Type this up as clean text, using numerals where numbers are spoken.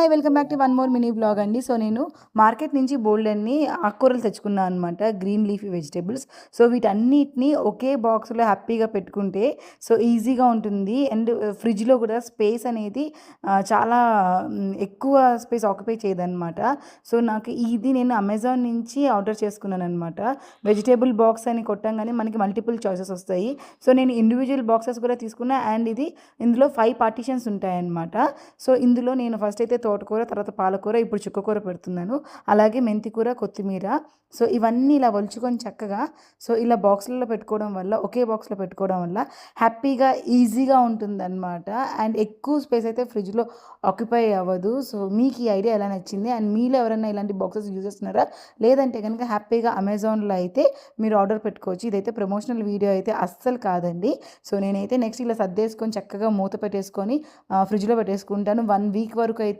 Hi! Welcome back to one more mini vlog అండి. So, నేను market నుంచి బోలెడన్ని ఆకుకూరలు తెచ్చుకున్నా అనమాట. Green leafy vegetables. సో, వీటన్నిటిని ఒకే బాక్స్‌లో హ్యాపీగా పెట్టుకుంటే సో, ఈజీగా ఉంటుంది. అండ్ ఫ్రిడ్జ్‌లో కూడా స్పేస్ అనేది చాలా ఎక్కువ స్పేస్ ఆక్యుపై చేయదనమాట. సో, నాకు ఇది నేను అమెజాన్ నుంచి ఆర్డర్ చేసుకున్నాననమాట. వెజిటబుల్ బాక్స్ అని కొట్టంగానే మనకి మల్టిపుల్ చాయిసెస్ వస్తాయి. సో, నేను ఇండివిడ్యువల్ బాక్సెస్ కూడా తీసుకున్నా. అండ్ ఇందులో 5 పార్టిషన్స్ ఉంటాయన్నమాట. సో, ఇందులో నేను ఫస్ట్ అయితే తోటకూర, తర్వాత పాలకూర, ఇప్పుడు చుక్కకూర పెడుతున్నాను. అలాగే మెంతికూర, కొత్తిమీర. సో, ఇవన్నీ ఇలా ఒలుచుకొని చక్కగా సో, ఇలా బాక్స్‌లలో పెట్టుకోవడం వల్ల, ఒకే బాక్స్‌లో పెట్టుకోవడం వల్ల హ్యాపీగా, ఈజీగా ఉంటుందన్నమాట. అండ్ ఎక్కువ స్పేస్ అయితే ఫ్రిడ్జ్‌లో ఆక్యుపై అవ్వదు. సో, మీకు ఈ ఐడియా ఎలా నచ్చింది? అండ్ మీలో ఎవరైనా ఇలాంటి బాక్సెస్ యూజ్ చేస్తున్నారా? లేదంటే గనుక హ్యాపీగా అమెజాన్‌లో అయితే మీరు ఆర్డర్ పెట్టుకోవచ్చు. ఇదైతే ప్రమోషనల్ వీడియో అయితే అస్సలు కాదండి. సో, నేనైతే నెక్స్ట్ ఇలా సర్దేసుకొని చక్కగా మూత పెట్టేసుకొని ఫ్రిడ్జ్‌లో పెట్టేసుకుంటాను. 1 వీక్ వరకు అయితే